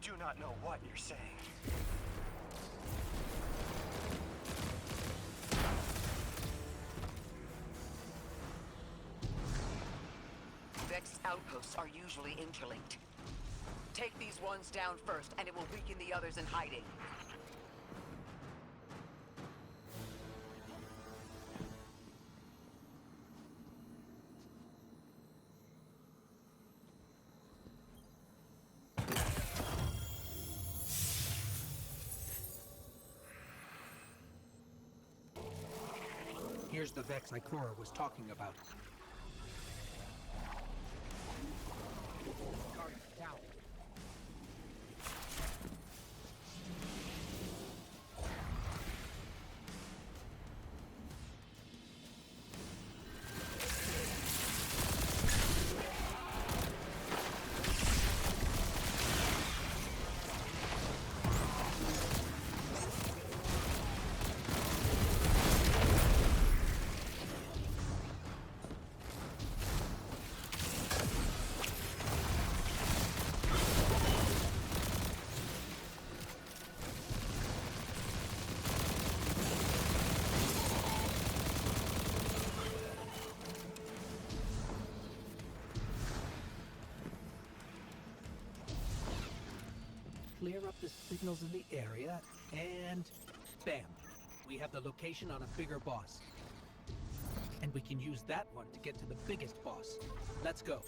do not know what you're saying. Vex's outposts are usually interlinked. Take these ones down first, and it will weaken the others in hiding. Here's the Vex Ikora was talking about. Guard down. Clear up the signals in the area, and bam! We have the location on a bigger boss. And we can use that one to get to the biggest boss. Let's go.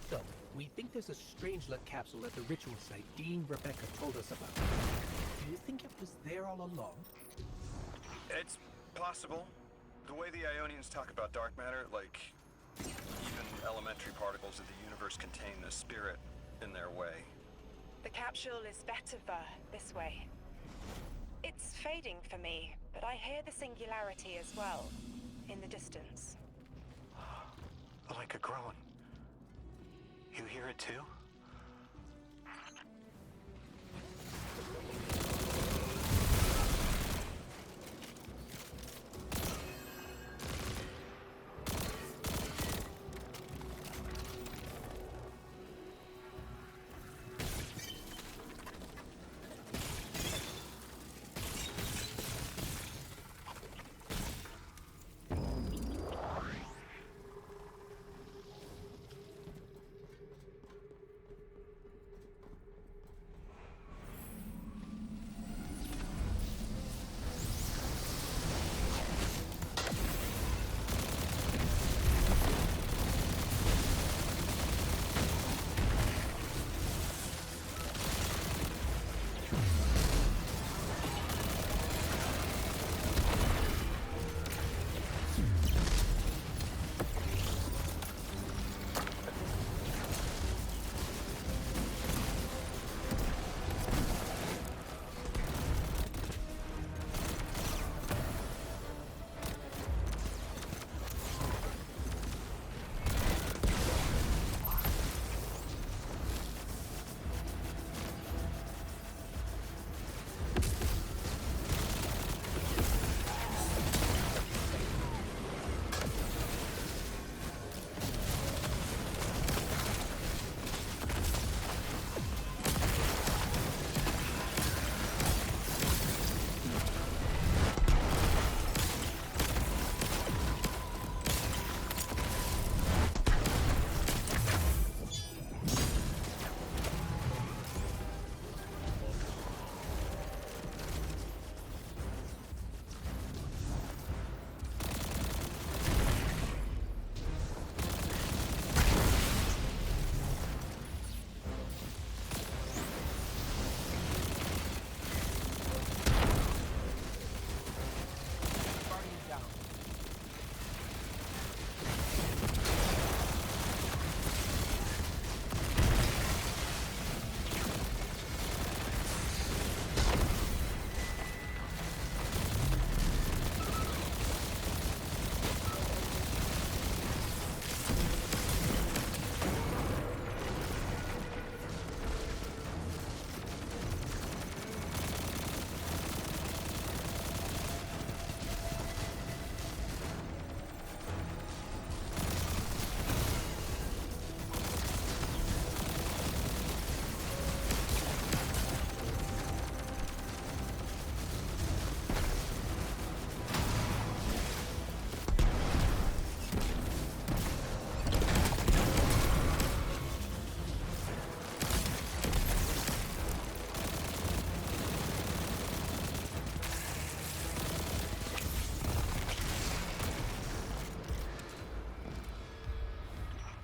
So, we think there's a Strangelet capsule at the ritual site Dean Rebecca told us about. Do you think it was there all along? It's possible. The way the Ionians talk about dark matter, like even elementary particles of the universe contain the spirit in their way. The capsule is better for this way. It's fading for me, but I hear the singularity as well, in the distance. Like a groan. You hear it too?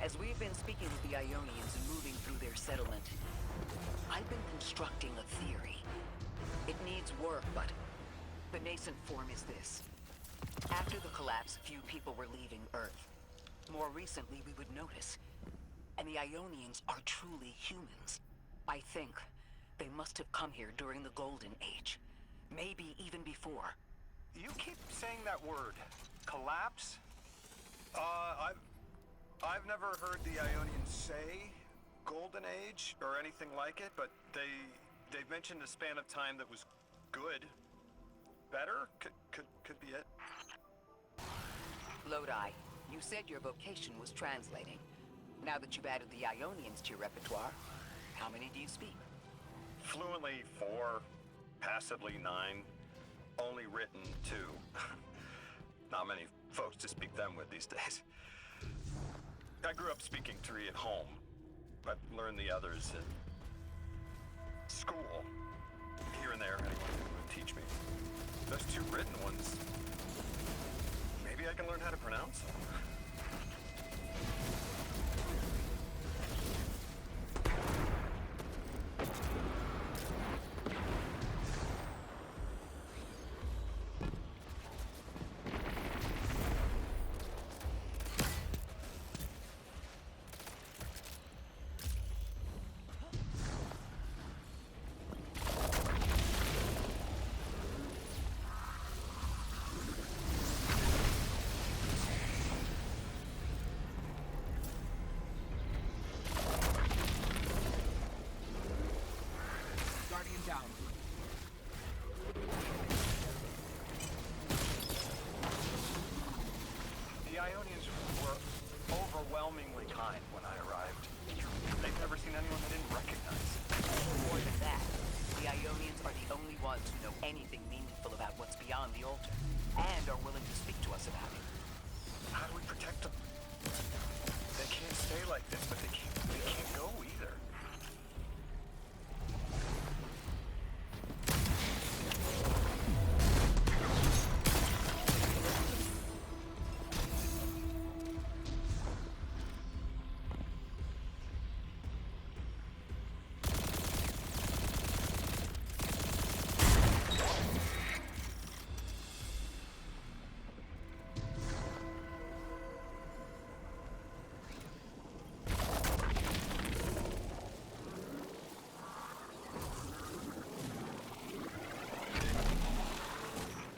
As we've been speaking with the Ionians and moving through their settlement, I've been constructing a theory. It needs work, but the nascent form is this. After the collapse, few people were leaving Earth. More recently, we would notice. And the Ionians are truly humans. I think they must have come here during the Golden Age. Maybe even before. You keep saying that word. Collapse? I've never heard the Ionians say Golden Age or anything like it, but they've mentioned a span of time that was good. Better? Could be it. Lodi, you said your vocation was translating. Now that you've added the Ionians to your repertoire, how many do you speak? Fluently 4, passively 9, only written 2. Not many folks to speak them with these days. I grew up speaking 3 at home. I've learned the others at school. Here and there, anyone would teach me. Those 2 written ones, maybe I can learn how to pronounce them. Guardian down. The Ionians were overwhelmingly kind when I arrived. They've never seen anyone they didn't recognize. More than that, the Ionians are the only ones who know anything meaningful about what's beyond the altar, and are willing to speak to us about it. How do we protect them? They can't stay like this, but they can't go either.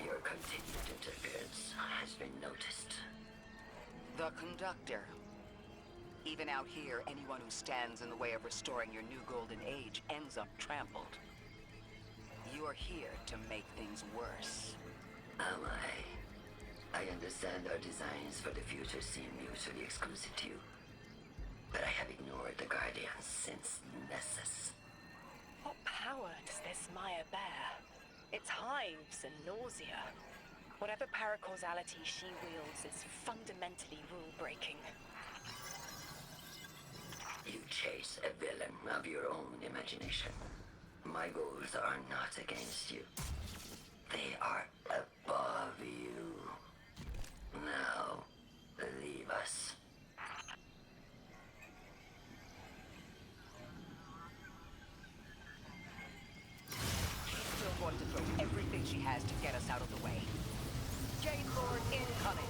Your continued interference has been noticed. The Conductor. Even out here, anyone who stands in the way of restoring your new Golden Age ends up trampled. You're here to make things worse. Am I? I understand our designs for the future seem mutually exclusive to you. But I have ignored the Guardians since Nessus. What power does this Maya bear? It's hives and nausea. Whatever paracausality she wields is fundamentally rule-breaking. You chase a villain of your own imagination. My goals are not against you. They are above you. Now, leave us. She's still going to throw everything she has to get us out of the way. Jade Lord incoming!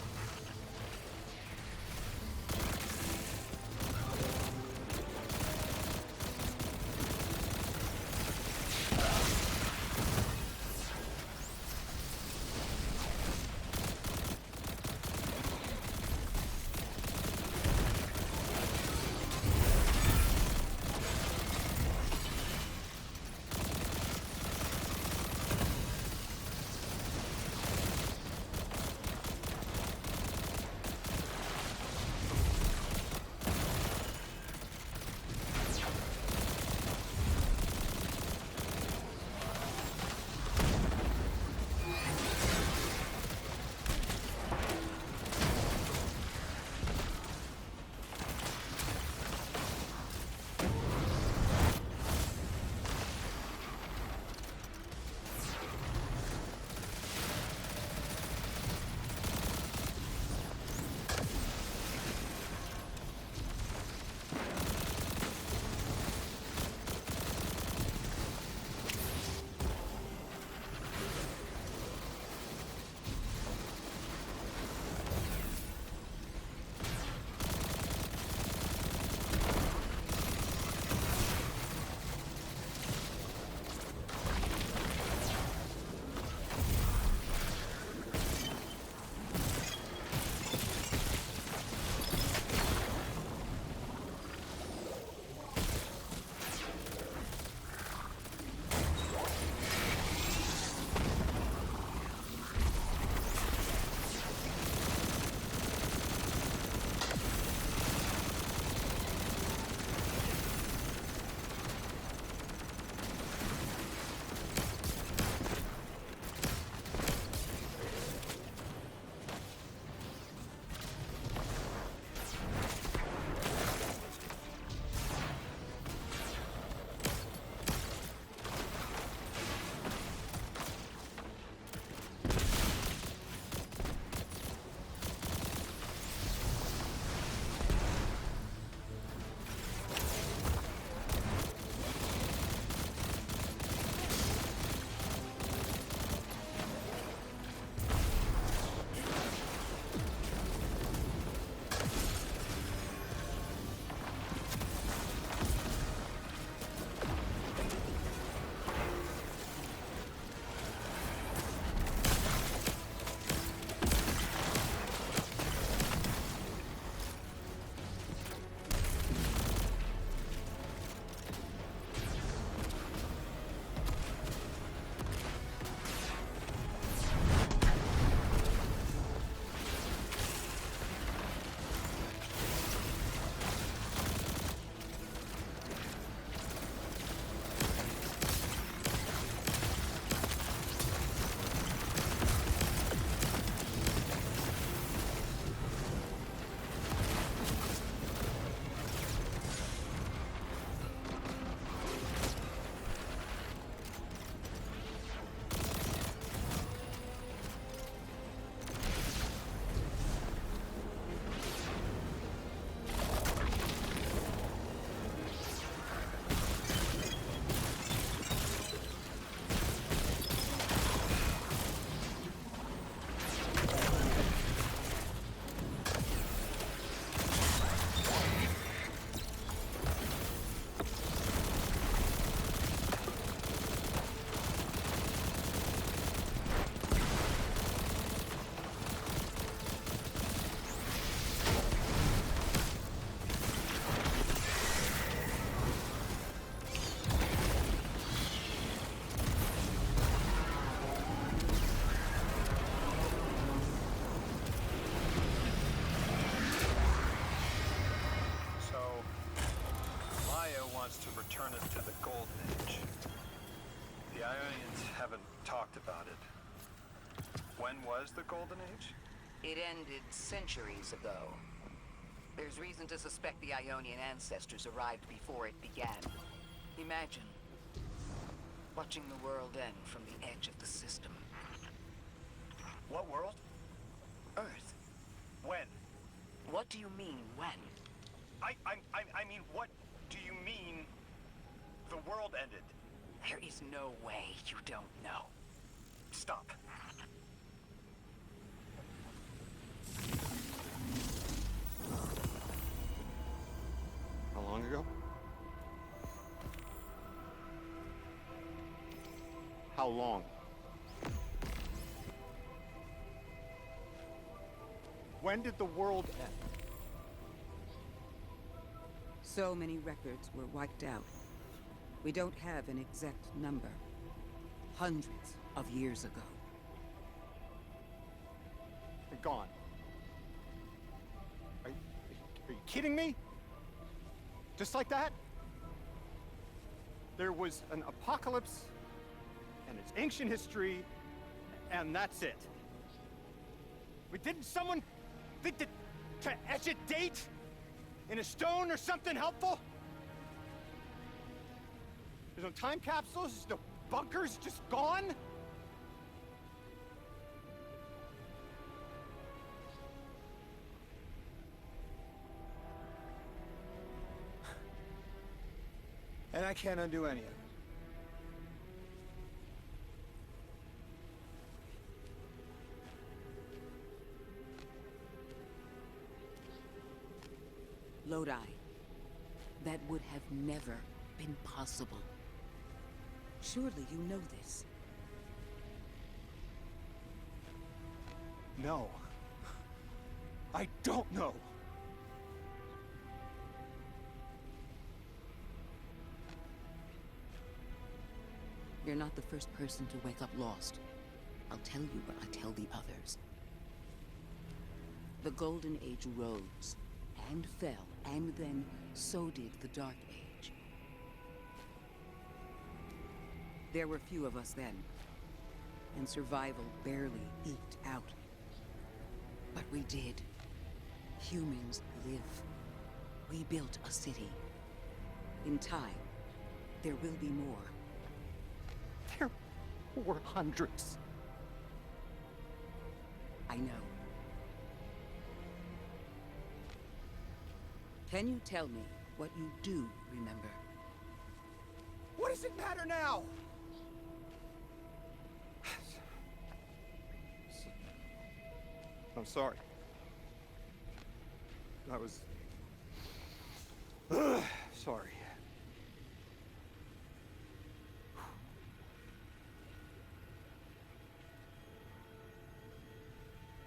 wants to return us to the Golden Age. The Ionians haven't talked about it. When was the Golden Age? It ended centuries ago. There's reason to suspect the Ionian ancestors arrived before it began. Imagine watching the world end from the edge of the system. What world? Earth. When? What do you mean, when? I mean, what do you mean the world ended? There is no way you don't know. Stop. How long ago? How long? When did the world end? So many records were wiped out. We don't have an exact number. Hundreds of years ago. They're gone. Are you kidding me? Just like that? There was an apocalypse, and it's ancient history, and that's it. But didn't someone think that to etch a date in a stone or something helpful? There's no time capsules, there's no bunkers, just gone? And I can't undo any of it. Lodi. That would have never been possible. Surely you know this. No. I don't know. You're not the first person to wake up lost. I'll tell you what I tell the others. The Golden Age rose, and fell, and then so did the Dark Age. There were few of us then, and survival barely eked out. But we did. Humans live. We built a city. In time, there will be more. There were hundreds. I know. Can you tell me what you do remember? What does it matter now? I'm sorry. I was... sorry.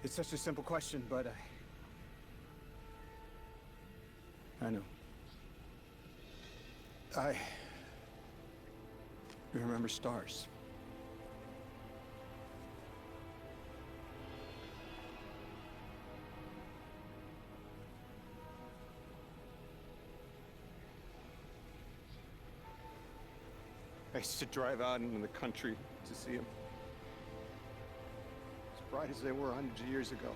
It's such a simple question, but I know. I remember stars. I used to drive out into the country to see them. As bright as they were hundreds of years ago.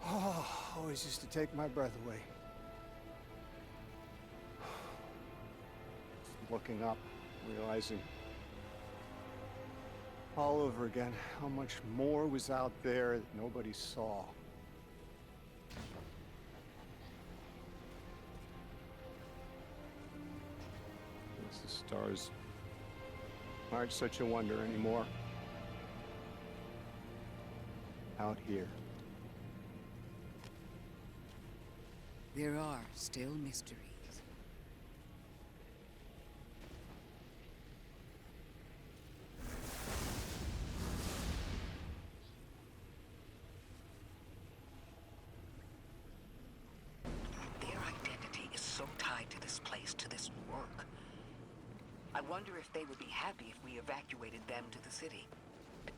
Oh, always used to take my breath away. Just looking up, realizing all over again how much more was out there that nobody saw. The stars aren't such a wonder anymore. Out here. There are still mysteries. Their identity is so tied to this place, to this work. I wonder if they would be happy if we evacuated them to the city.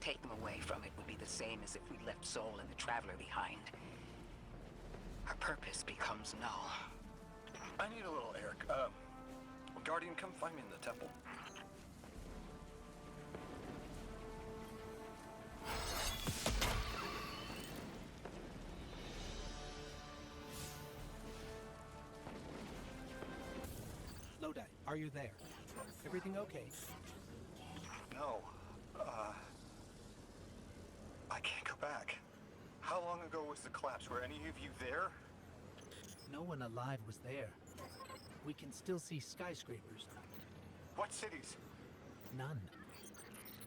take them away from it would be the same as if we left Soul and the Traveler behind. Our purpose becomes null. I need a little Eric. Guardian, come find me in the temple. Lodi, are you there? Everything okay? No. I can't go back. How long ago was the collapse? Were any of you there? No one alive was there. We can still see skyscrapers. What cities? None.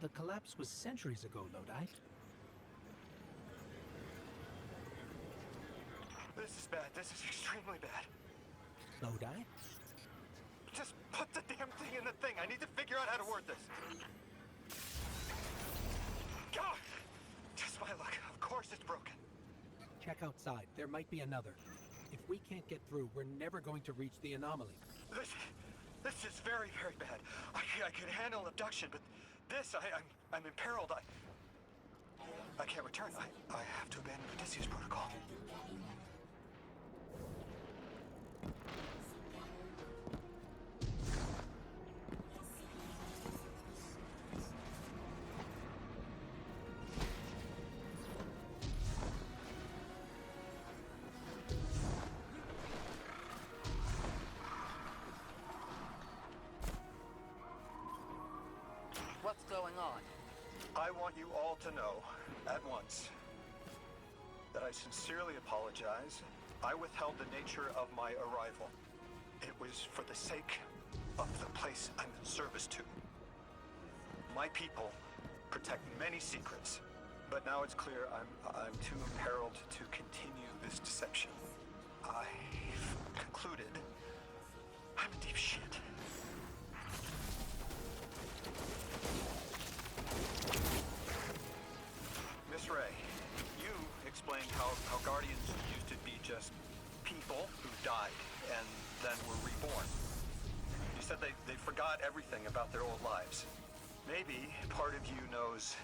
The collapse was centuries ago, Lodi. This is bad. This is extremely bad. Lodi? Just put the damn thing in the thing. I need to figure out how to word this. God! Just my luck. Of course it's broken. Check outside. There might be another. If we can't get through, we're never going to reach the anomaly. This is very, very bad. I could handle abduction, but this, I'm imperiled. I can't return. I have to abandon Odysseus protocol. What's going on? I want you all to know, at once, that I sincerely apologize. I withheld the nature of my arrival. It was for the sake of the place I'm in service to. My people protect many secrets, but now it's clear I'm too imperiled to continue this deception. I've concluded I'm in deep shit. Miss Ray, you explained how Guardians used to be just people who died and then were reborn. You said they forgot everything about their old lives. Maybe part of you knows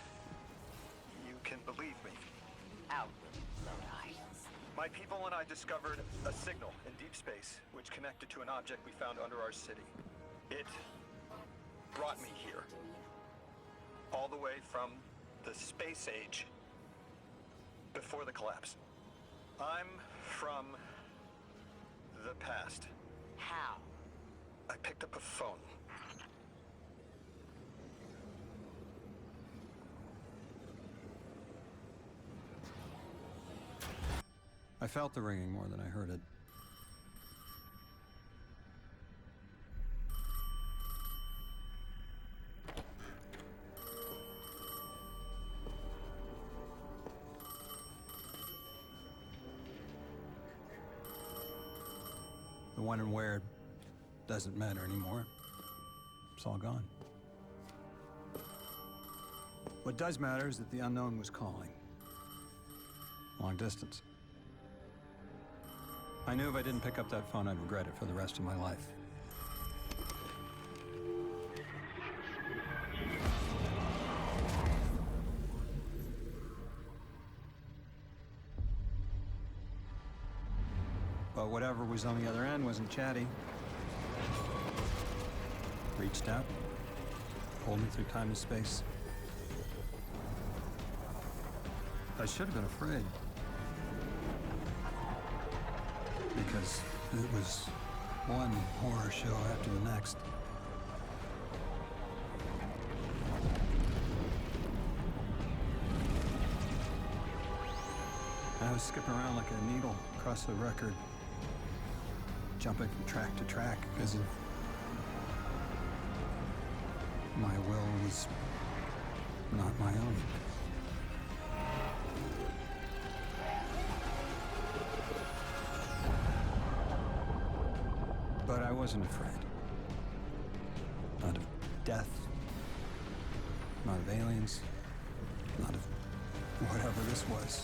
you can believe me. Out with it, Lodi. My people and I discovered a signal in deep space which connected to an object we found under our city. It brought me here. All the way from the space age before the collapse. I'm from the past. How? I picked up a phone. I felt the ringing more than I heard it. The when and where doesn't matter anymore. It's all gone. What does matter is that the unknown was calling. Long distance. I knew if I didn't pick up that phone, I'd regret it for the rest of my life. But whatever was on the other end wasn't chatty. Reached out, pulled me through time and space. I should have been afraid. Because it was one horror show after the next. I was skipping around like a needle across the record, jumping from track to track because of my will was not my own. But I wasn't afraid. Not of death, not of aliens, not of whatever this was.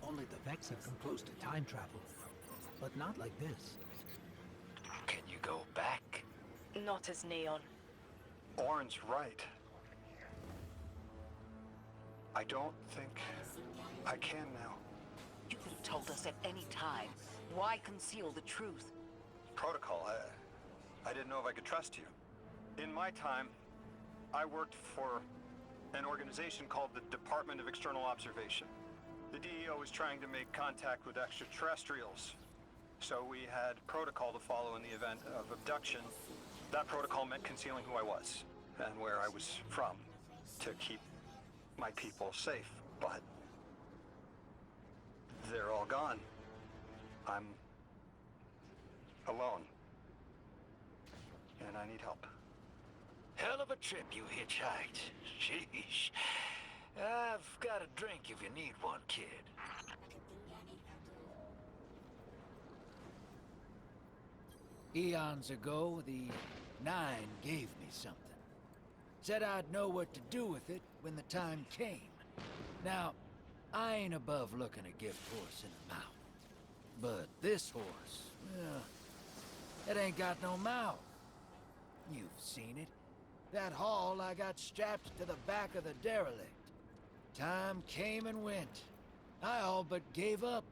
Only the Vex have come close to time travel. but not like this. Can you go back? Not as Neon. Orin's right. I don't think I can now. You could have told us at any time. Why conceal the truth? Protocol, I didn't know if I could trust you. In my time, I worked for an organization called the Department of External Observation. The DEO was trying to make contact with extraterrestrials, so we had protocol to follow in the event of abduction. That protocol meant concealing who I was and where I was from to keep my people safe, but they're all gone. I'm alone, and I need help. Hell of a trip you hitchhiked. Sheesh. I've got a drink if you need one, kid. Eons ago, the Nine gave me something. Said I'd know what to do with it when the time came. Now, I ain't above looking a gift horse in the mouth. But this horse, well, it ain't got no mouth. You've seen it. That haul I got strapped to the back of the derelict. Time came and went. I all but gave up.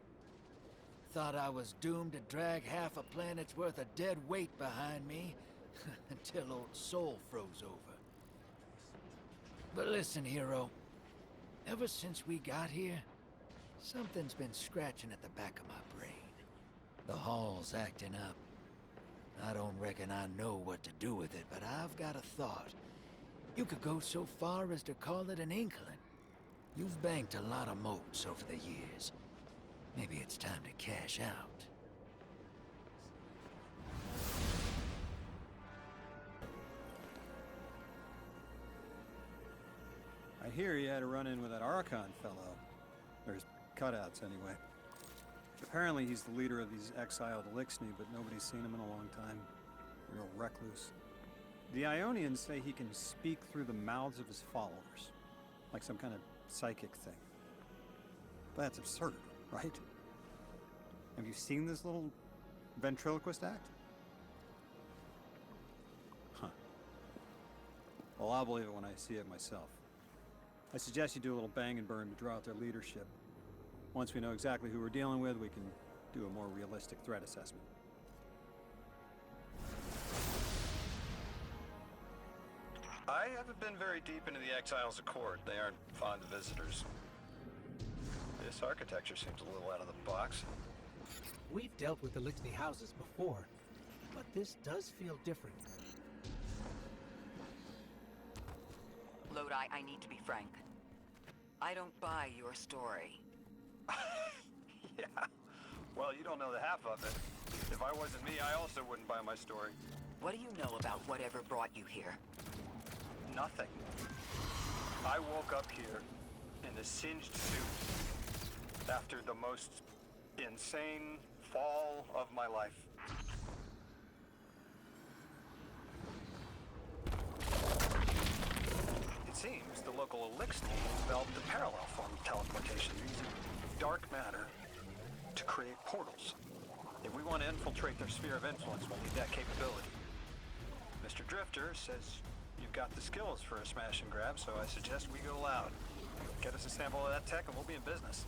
Thought I was doomed to drag half a planet's worth of dead weight behind me until old Soul froze over. But listen, hero. Ever since we got here, something's been scratching at the back of my brain. The hall's acting up. I don't reckon I know what to do with it, but I've got a thought. You could go so far as to call it an inkling. You've banked a lot of motes over the years. Maybe it's time to cash out. I hear you had a run-in with that Archon fellow. Or his cutouts, anyway. Apparently he's the leader of these exiled Elixni, but nobody's seen him in a long time. Real recluse. The Ionians say he can speak through the mouths of his followers. Like some kind of psychic thing. But that's absurd, right? Have you seen this little ventriloquist act? Huh. Well, I'll believe it when I see it myself. I suggest you do a little bang and burn to draw out their leadership. Once we know exactly who we're dealing with, we can do a more realistic threat assessment. I haven't been very deep into the Exiles Accord. They aren't fond of visitors. This architecture seems a little out of the box. We've dealt with the Elixni houses before, but this does feel different. Lodi, I need to be frank. I don't buy your story. Yeah. Well, you don't know the half of it. If I wasn't me, I also wouldn't buy my story. What do you know about whatever brought you here? Nothing. I woke up here in a singed suit after the most insane fall of my life. It seems the local Elixni developed a parallel form of teleportation using dark matter to create portals. If we want to infiltrate their sphere of influence, we'll need that capability. Mr. Drifter says you've got the skills for a smash and grab, so I suggest we go loud. Get us a sample of that tech and we'll be in business.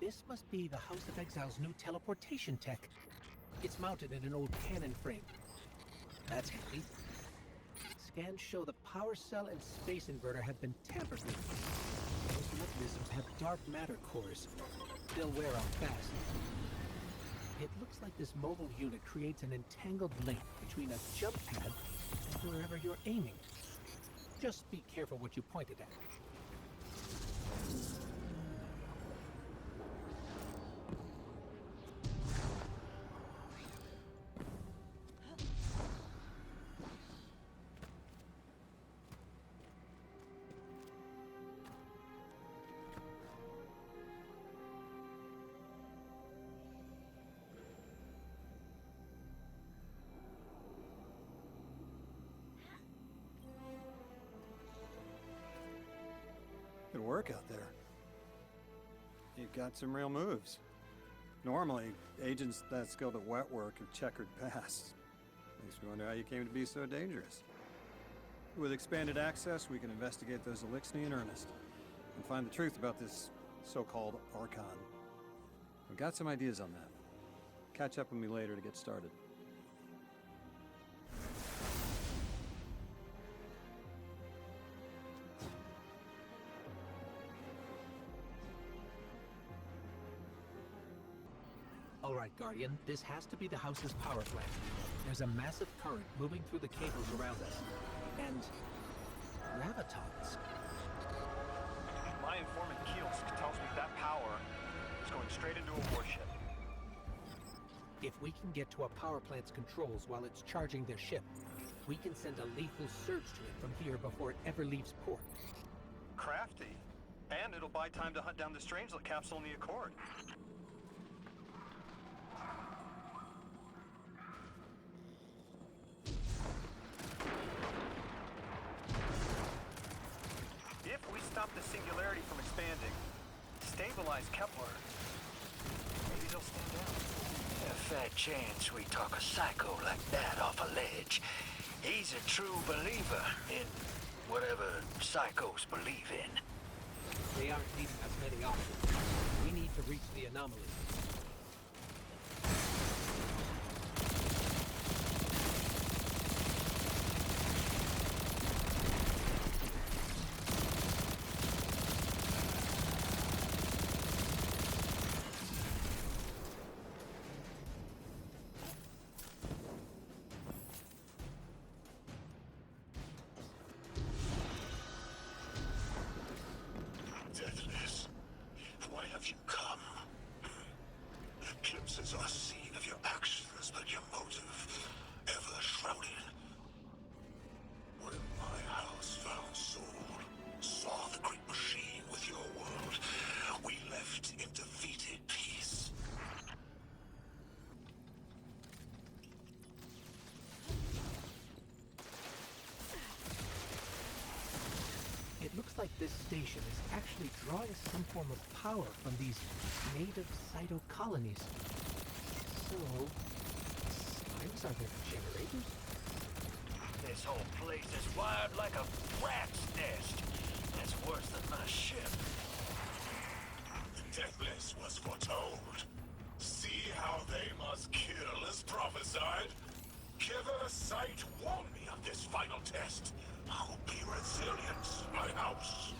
This must be the House of Exile's new teleportation tech. It's mounted in an old cannon frame. That's handy. Scans show the power cell and space inverter have been tampered with. Those mechanisms have dark matter cores. They'll wear out fast. It looks like this mobile unit creates an entangled link between a jump pad and wherever you're aiming. Just be careful what you pointed at. work out there. You've got some real moves. Normally, agents that skilled at wet work have checkered pasts. Makes me wonder how you came to be so dangerous. With expanded access, we can investigate those Elixni in earnest and find the truth about this so-called Archon. I've got some ideas on that. Catch up with me later to get started. All right, Guardian, this has to be the house's power plant. There's a massive current moving through the cables around us. And gravitons. My informant Kielsk tells me that power is going straight into a warship. If we can get to a power plant's controls while it's charging their ship, we can send a lethal surge to it from here before it ever leaves port. Crafty. And it'll buy time to hunt down the Strangelet capsule in the Accord. If we stop the singularity from expanding, stabilize Kepler, maybe they'll stand down. A fat chance we talk a psycho like that off a ledge. He's a true believer in whatever psychos believe in. They aren't leaving us many options. We need to reach the anomaly. Deathless, why have you come? Eclipses are seen of your actions, but your motive ever shrouded. When my house found Soul, saw the great machine with your world, we left in defeated peace. It looks like this station is actually drawing some form of power from these native cytocolonies. So, besides, are there generators? This whole place is wired like a rat's nest. That's worse than my ship. The Deathless was foretold. See how they must kill as prophesied? Kiver Sight warned me of this final test. I'll be resilient, my house.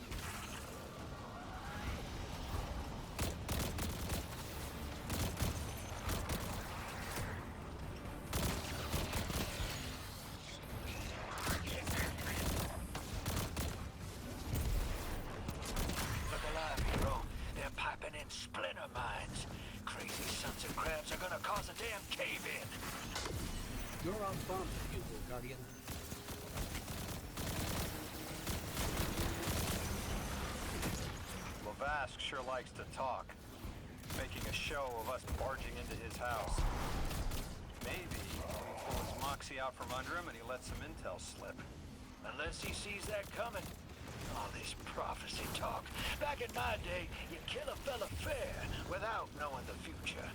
Look alive, hero. They're piping in splinter mines. Crazy sons of crabs are gonna cause a damn cave-in. You're on bomb refusal, Guardian. Lavask sure likes to talk, making a show of us barging into his house. Maybe he pulls his moxie out from under him and he lets some intel slip. Unless he sees that coming. All this prophecy talk. Back in my day, you kill a fella fair without knowing the future.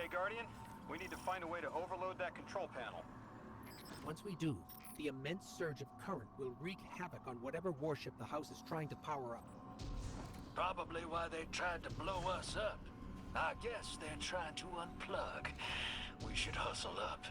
Okay, Guardian, we need to find a way to overload that control panel. Once we do, the immense surge of current will wreak havoc on whatever warship the house is trying to power up. Probably why they tried to blow us up. I guess they're trying to unplug. We should hustle up.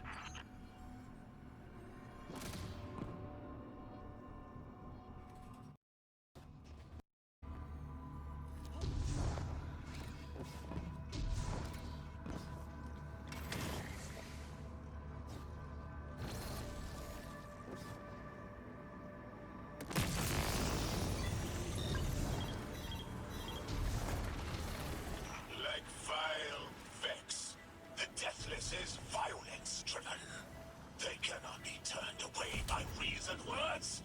Like vile Vex, the Deathless is violence-driven. They cannot be turned away by reasoned words.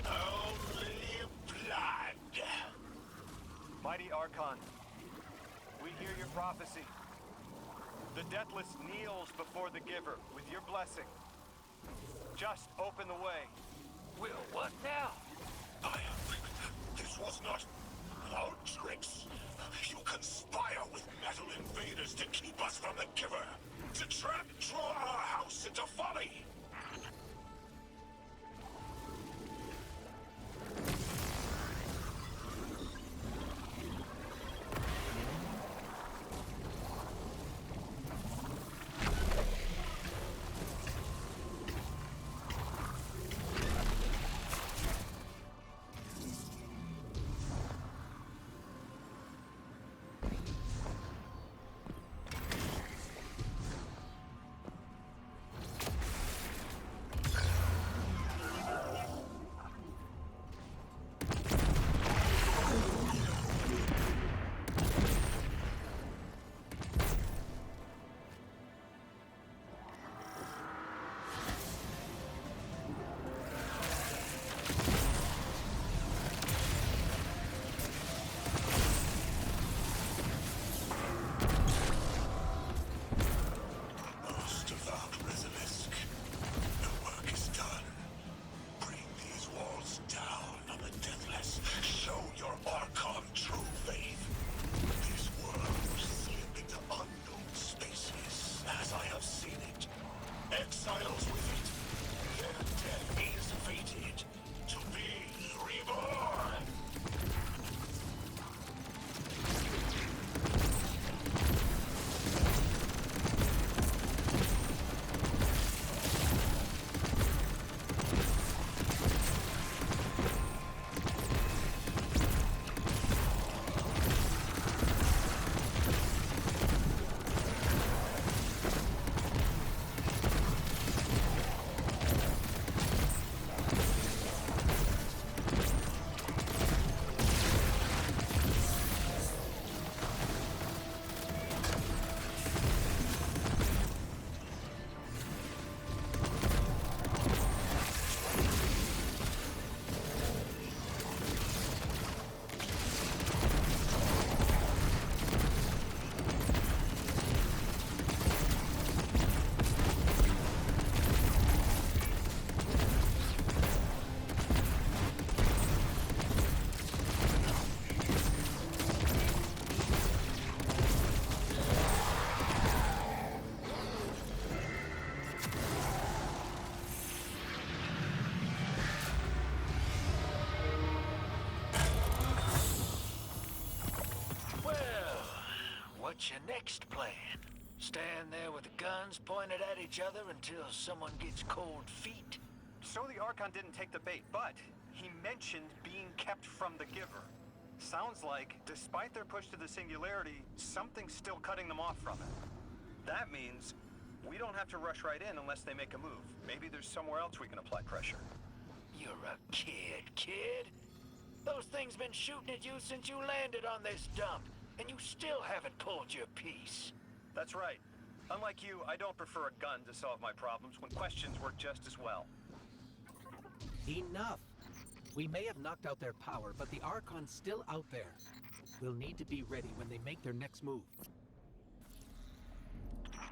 Only blood. Mighty Archon, we hear your prophecy. The Deathless kneels before the Giver with your blessing. Just open the way. Will what now? This was not our tricks. You conspire with metal invaders to keep us from the Giver. To try and draw our house into folly. What's your next plan? Stand there with the guns pointed at each other until someone gets cold feet? So the Archon didn't take the bait, but he mentioned being kept from the Giver. Sounds like, despite their push to the Singularity, something's still cutting them off from it. That means we don't have to rush right in unless they make a move. Maybe there's somewhere else we can apply pressure. You're a kid. Those things been shooting at you since you landed on this dump, and you still haven't pulled your piece. That's right. Unlike you, I don't prefer a gun to solve my problems when questions work just as well. Enough! We may have knocked out their power, but the Archon's still out there. We'll need to be ready when they make their next move.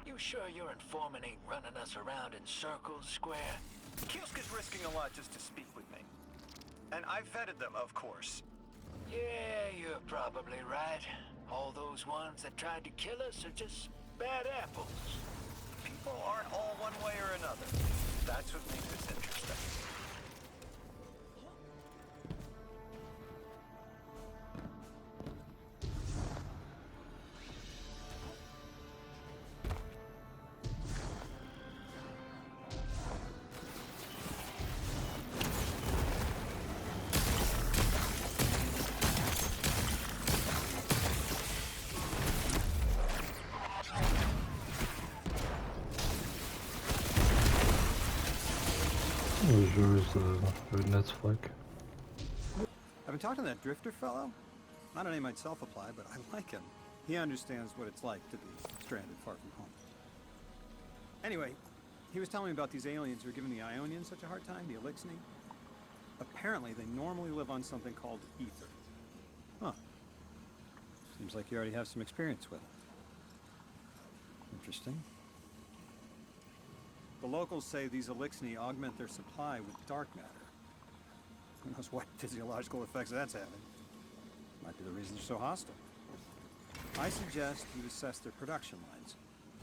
You sure your informant ain't running us around in circles, Square? Kiosk is risking a lot just to speak with me. And I vetted them, of course. Yeah, you're probably right. All those ones that tried to kill us are just bad apples. People aren't all one way or another. That's what makes this interesting. Le jeu, le Netflix. I've been talking to that drifter fellow. Not a name I'd self-apply, but I like him. He understands what it's like to be stranded far from home. Anyway, he was telling me about these aliens who are giving the Ionians such a hard time, the Elixni. Apparently, they normally live on something called ether. Huh. Seems like you already have some experience with it. Interesting. The locals say these Elixni augment their supply with dark matter. Who knows what physiological effects that's having. Might be the reason they're so hostile. I suggest you assess their production lines.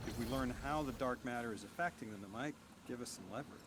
If we learn how the dark matter is affecting them, it might give us some leverage.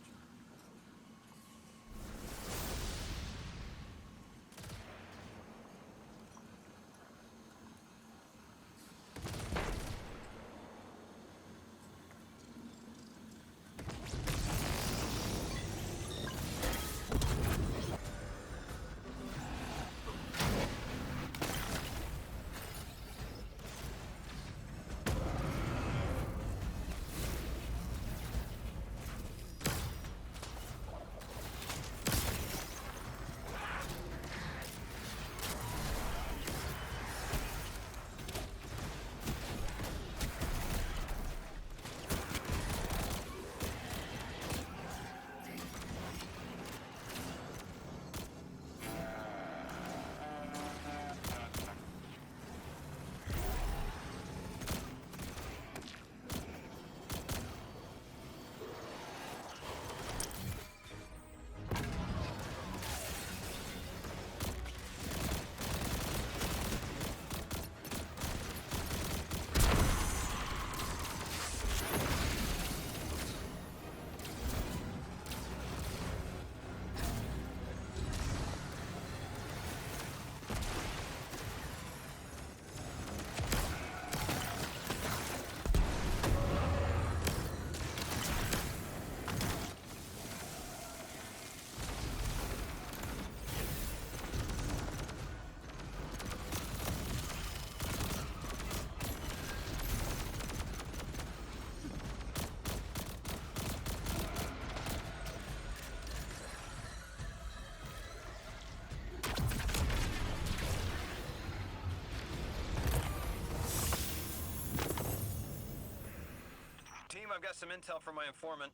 I've got some intel from my informant.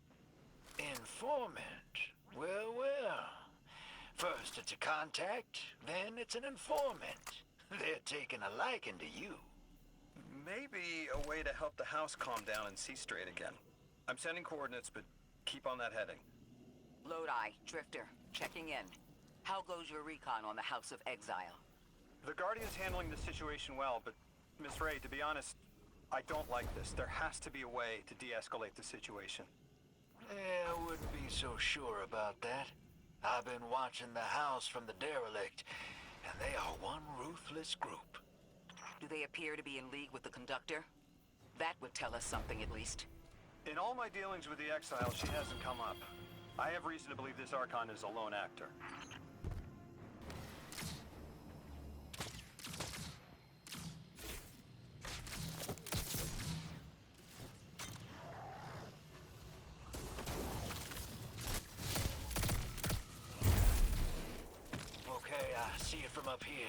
Informant? Well, well. First it's a contact, then it's an informant. They're taking a liking to you. Maybe a way to help the house calm down and see straight again. I'm sending coordinates, but keep on that heading. Lodi, Drifter, checking in. How goes your recon on the House of Exile? The Guardian's handling the situation well, but Miss Ray, to be honest, I don't like this. There has to be a way to de-escalate the situation. I wouldn't be so sure about that. I've been watching the house from the derelict, and they are one ruthless group. Do they appear to be in league with the Conductor? That would tell us something at least. In all my dealings with the Exile, she hasn't come up. I have reason to believe this Archon is a lone actor. Okay, I see it from up here.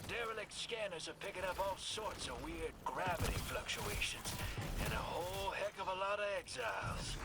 Derelict scanners are picking up all sorts of weird gravity fluctuations, and a whole heck of a lot of exiles.